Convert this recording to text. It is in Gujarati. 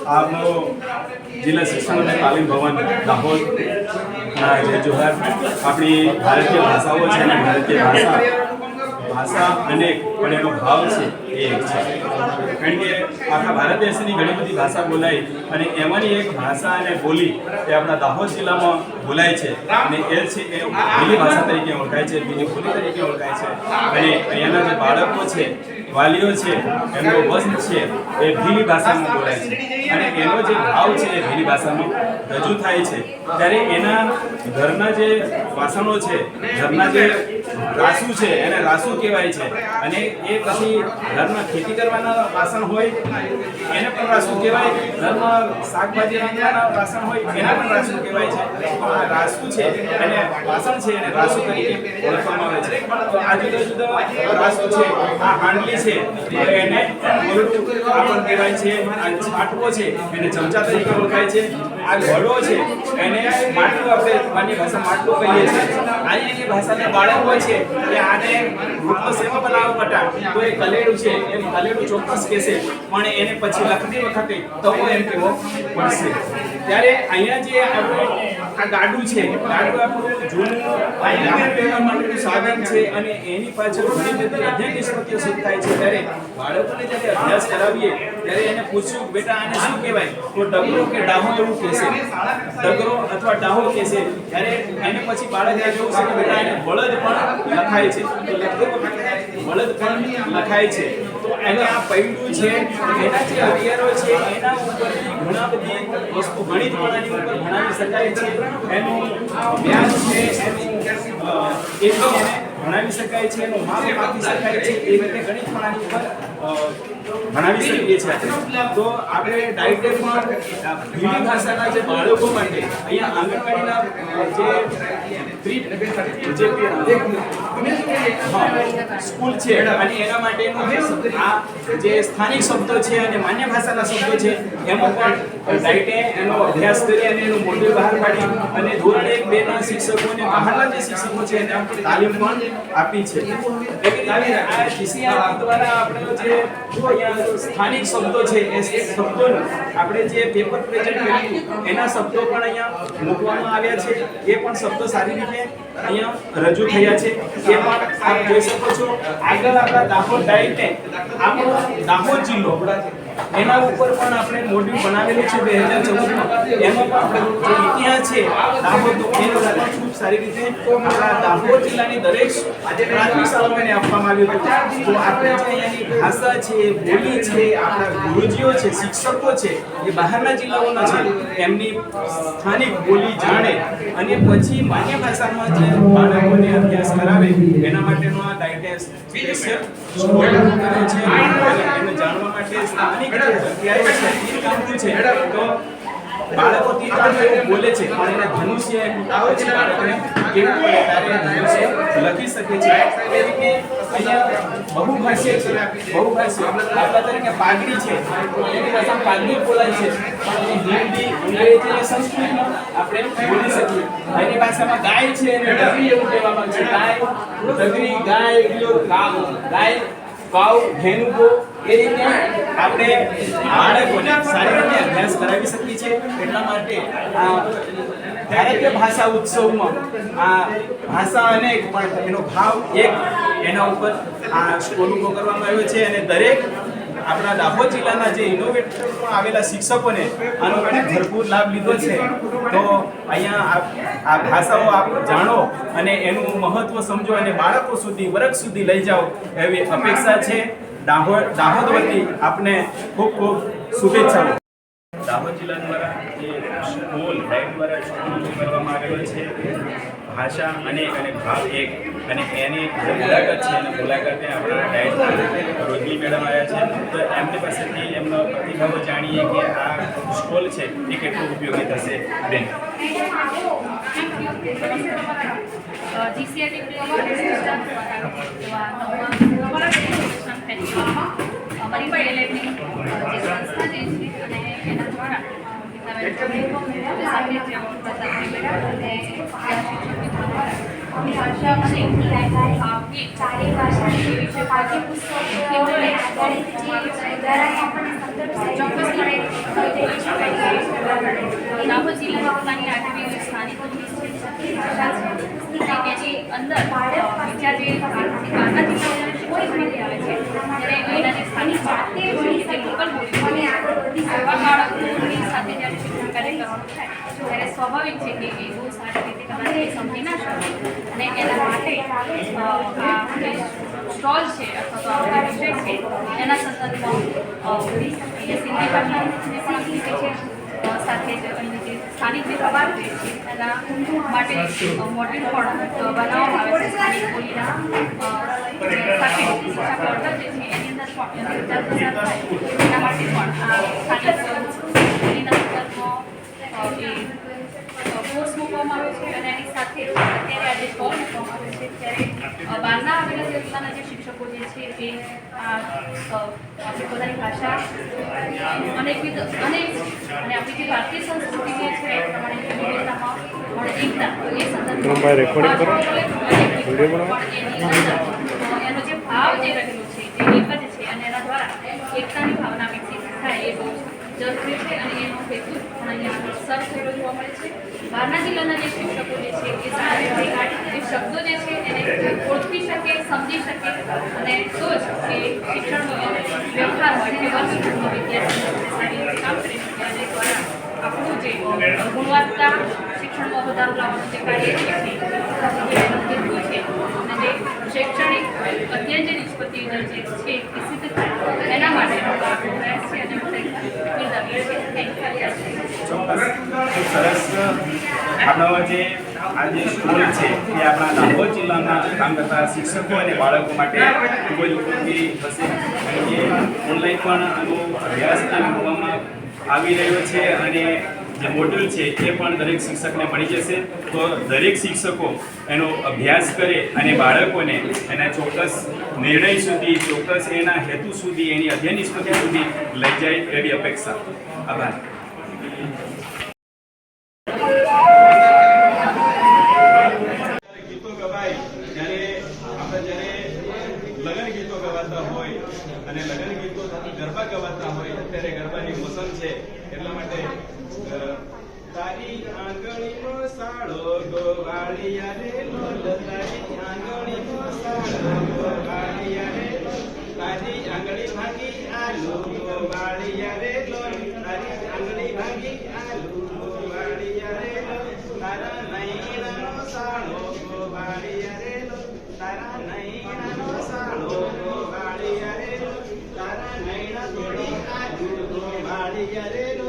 आपनो जिला शिक्षण અને તાલીમ ભવન દાહોદના જે જોહાર આપણી ભારતીય ભાષાઓ છે અને ભારતીય ભાષા અનેક પણ એનો ભાવ છે એ એક છે, કારણ કે આખા ભારત દેશની ઘણી બધી ભાષા બોલાય અને એમાંની એક ભાષા અને બોલી એ આપણા દાહોદ જિલ્લામાં બોલાય છે અને એ છે એ ભીલી ભાષા તરીકે ઓળખાય છે, બીજી બોલી તરીકે ઓળખાય છે અને અહીંયાના જે બાળકો છે, વાલીઓ છે, એમનો વસ્ત છે એ ભીલી ભાષામાં બોલાય છે અને એનો જે ભાવ છે એ ભીલી ભાષામાં રજૂ થાય છે। ત્યારે એના ઘરના જે વાસણો છે, ઘરના જે રાસુ છે એને રાસુ કહેવાય છે અને એ પછી ઘરમાં ખેતી કરવાના વાસણ હોય એને પણ રાસુ કહેવાય, ઘરમાં શાકભાજી રાંધવાના વાસણ હોય એના પણ રાસુ કહેવાય છે। તો આ રાસુ છે અને વાસણ છે એને રાસુ તરીકે ઓળખવામાં આવે છે। તો આ જુદા જુદા રાસુ છે, આ હાંડલી છે એને મોરડું આપણ કહેવાય છે, આ છાટકો છે એને ચમચા તરીકે ઓળખાય છે, આ ઘડો છે એને માટલું આપણે માની ભાષા માટલું કહીએ છીએ। અહીંયાની ભાષાના બાળકો છે એ આને રૂપમાં સેવા બનાવવા બટા તો એ કલેડું છે એમ કલેડું ચોક્કસ કહેશે પણ એને પછી લખતી વખતે તવો એમ કહેવો પડશે। ત્યારે અહીંયા જે આપણે આ ગાડું છે, ગાડું આપણું જૂનું પીવા માટેનું સાધન છે અને એની પાછળ ઘણી બધી અધ્યયન નિષ્પત્તિઓ સિદ્ધ થાય છે। ત્યારે બાળકોને જ્યારે અભ્યાસ કરાવીએ ત્યારે એને પૂછ્યું બેટા આને શું કહેવાય, તો ડગરો કે ડાહો એવું કહેશે, ડગરો અથવા ડાહો કહેશે। ત્યારે એને પછી બાળક એવું છે કે બેટા એને બળદ પણ લખાય છે, તો બળદ પણ લખાય છે। તો એને આ પૈડું છે એના જે હથિયારો છે એના ઉપરથી ઘણા બધી વસ્તુ ગણિત પ્રણાલી ઉપર ભણાવી શકાય છે, એનું વ્યાજ છે એનું એ ભણાવી શકાય છે, એનું માપ આપી શકાય છે, એ રીતે ગણિત પ્રણાલી ઉપર ભણાવી શકીએ છીએ। તો આપણે ડાયટે પણ ભીલી ભાષાના જે બાળકો માટે અહીંયા આંગણવાડીના સ્કૂલ છે અને એના માટેનું આ જે સ્થાનિક શબ્દો છે અને માન્ય ભાષાના શબ્દો છે એમાં પણ ડાયટે એનો અભ્યાસ કરી અને એનું મોડ્યુલ બહાર પાડી અને ધોરણ 1, 2 ના શિક્ષકોને બહારના જે શિક્ષકો છે એને તાલીમ પણ આપી છે। એટલે આ જીસીઆર દ્વારા આપણે જે અહીંયા સ્થાનિક શબ્દો છે એ શબ્દોનું આપણે જે પેપર પ્રેઝન્ટ કર્યું એના શબ્દો પણ અહીંયા મૂકવામાં આવ્યા છે, એ પણ શબ્દો સારી રીતે અહીંયા રજૂ થયા છે, એ પણ આપ જોઈ શકો છો। આગળ આપણા દાહોદ ડાયટે આપણો દાહોદ જિલ્લો એના ઉપર પણ આપણે મોડ્યુલ બનાવેલું છે 2014માં, એમાં પણ આપણો જે ઇતિહાસ છે દાહોદનો એનો પણ ખૂબ સારી રીતે આપણા દાહોદ જિલ્લાની દરેક પ્રાથમિક શાળાઓને આપવામાં આવ્યું હતું। તો આપણે જે અહીંયાની ભાષા છે, બોલી છે, આપણા ગુરુજીઓ છે, શિક્ષકો છે એ બહારના જિલ્લાઓના છે, એમની સ્થાનિક બોલી જાણે અને પછી માન્ય ભાષામાં જે બાળકોને અભ્યાસ કરાવે એના માટેનો આ ડાયટેસ સ્પેશિયલ સ્કૂલ છે, એને જાણવા માટે સ્થાનિક જે જગ્યાએ છે એ કામનું છે। તો બાળકો બોલે છે પણ એને ધનુષ્ય આવે છે બાળકોને કેવું પડે ત્યારે ધનુષ્ય લખી શકે છે। એ રીતે અહીંયા બહુભાષીય છે, બહુભાષીય દાખલા તરીકે પાઘડી છે એની ભાષામાં પાઘડી બોલાય છે પણ હિન્દી, અંગ્રેજી અને સંસ્કૃતમાં આપણે બોલી શકીએ। એની ભાષામાં ગાય છે અને ડગરી એવું કહેવામાં આવે છે, ગાય, ડગરી, ગાય, ગાય, કાઉ, ધેનુકો એ રીતે આપણે બાળકોને સારી રીતે અભ્યાસ કરાવી શકીએ છીએ। એટલા માટે આ ભારતીય ભાષા ઉત્સવમાં આ ભાષા અનેક પણ એનો ભાવ એક એના ઉપર આ સ્કૂલ ઉભો કરવામાં આવ્યો છે અને દરેક આપણા દાહોદ જિલ્લાના જે ઇનોવેટર પણ આવેલા શિક્ષકોને આનો પણ ભરપૂર લાભ લીધો છે। તો અહીંયા આ ભાષાઓ આપ જાણો અને એનું મહત્વ સમજો અને બાળકો સુધી, વર્ગ સુધી લઈ જાઓ એવી અપેક્ષા છે। દાહોદ વતી આપને ખૂબ ખૂબ શુભેચ્છાઓ। દાહોદ જિલ્લા દ્વારા જે સ્કૂલ ડાયટ દ્વારા સ્કૂલ કરવામાં આવેલો છે ભાષા અનેક અને ભાવ એક અને એની જે મુલાકાત છે અને મુલાકાતે આપણા ડાયટ રોજની મેડમ આવ્યા છે, તો એમની પાસેથી એમનો પ્રતિભાવો જાણીએ કે આ સ્કૂલ છે એ કેટલું ઉપયોગી થશે। બેન અમારી પાયલેટની જે સંસ્થા જે છે અને એના દ્વારા ચોક્કસ દાહોદ જિલ્લાની 8મી સ્થાનિક પોલીસ છે એની અંદર બીજા જે બહારના જિલ્લાઓના પોલીસમાંથી આવે છે ત્યારે અહીંના જે સ્થાનિક બાળકો છે જે લોકલ પોલીસ આવા બાળકોની સાથે જ્યારે શિક્ષણ કાર્ય કરવાનું થાય ત્યારે સ્વાભાવિક છે કે એ બહુ સારી રીતે કદાચ એ સમજી ના શકે અને એના માટે આ જે સ્ટોલ છે અથવા તો આ વિષય છે એના સંદર્ભમાં અહીંયા સિંધી ભાષાને પણ આપી છે સાથે જ અહીં જે સ્થાનિક જે સવાલ છે એના માટે મોડ્યુલ પણ બનાવવામાં આવે છે સ્થાનિક બોલીના સાથે શિક્ષા પોર્ટલ જે છે એની અંદર પણ વિચાર પ્રસાર થાય એના માટે પણ આ સ્થાનિક બોલીના સંદર્ભમાં એ કોર્સ મૂકવામાં આવે છે અને એની સાથે અત્યારે આજે સ્ટોલ મૂકવામાં આવે છે ત્યારે બહારના આવેલા જિલ્લાના જે શિક્ષકો જે છે એ આપણી પોતાની ભાષા અનેકવિધ અને આપણી જે ભારતીય સંસ્કૃતિ જે છે એ પ્રમાણે વિવિધતામાં પણ એકતા એ સંદર્ભમાં એનો જે ભાવ જે રહેલો છે જે એક જ છે અને એના દ્વારા એકતાની ભાવના વિકસિત થાય એ બહુ જરૂરી છે અને એનો હેતુ પણ અહીંયા સર થયેલો જોવા મળે છે બહારના જિલ્લાના જે શિક્ષકો જે છે એ સારી રીતે એ શબ્દો જે છે એને ઓળખી શકે સમજી શકે અને તો જ એ શિક્ષણનો વ્યવહાર હોય કે વર્ગખંડનો વિદ્યાર્થીઓ સારી રીતે કામ કરી શકે અને દ્વારા આપણું જે ગુણવત્તા શિક્ષણમાં વધારો લાવવાનું જે કાર્ય છે એનો હેતુ છે અને જે શૈક્ષણિક અધ્યયન જે નિષ્પત્તિ જે છે એ સિદ્ધ થાય એના માટેનો પ્રયાસ છે અને ચોક્કસ સરસ આપણો જે આજે સ્કૂલ છે એ આપણા દાહોદ જિલ્લાના કામ કરતા શિક્ષકો અને બાળકો માટે ખૂબ જ ઉપયોગી થશે કે ઓનલાઈન પણ આનો અભ્યાસ કરવામાં આવી રહ્યો છે અને જે મોડ્યુલ છે એ પણ દરેક શિક્ષકને મળી જશે તો દરેક શિક્ષકો એનો અભ્યાસ કરે અને બાળકોને એના ચોક્કસ નિર્ણય સુધી ચોક્કસ એના હેતુ સુધી એની અધ્યયન નિષ્પત્તિ સુધી લઈ જાય એવી અપેક્ષા. આભાર. ગીતો ગવાય જ્યારે આપણે લગ્ન ગીતો ગવાતા હોય અને લગ્ન ગીતો ગરબા ગવાતા હોય ત્યારે ગરબાની મોસમ છે એટલા માટે તારી આંગળીનો સાળો ગોવાળિયા રે લોલ તારી આંગળીનો સાળો ગોવાળિયા રે તારી આંગળી ભાગી આલુ ગોવાળિયા રે લોલ તારી આંગળી ભાગી આલુ ગોવાળિયા રે લોલ તારા નૈણાનો સાળો ગોવાળિયા રે લોલ તારા નૈણાનો સાળો ગોવાળિયા રે લોલ તારા નૈણા થોડી આલુ ગોવાળિયા રે લોલ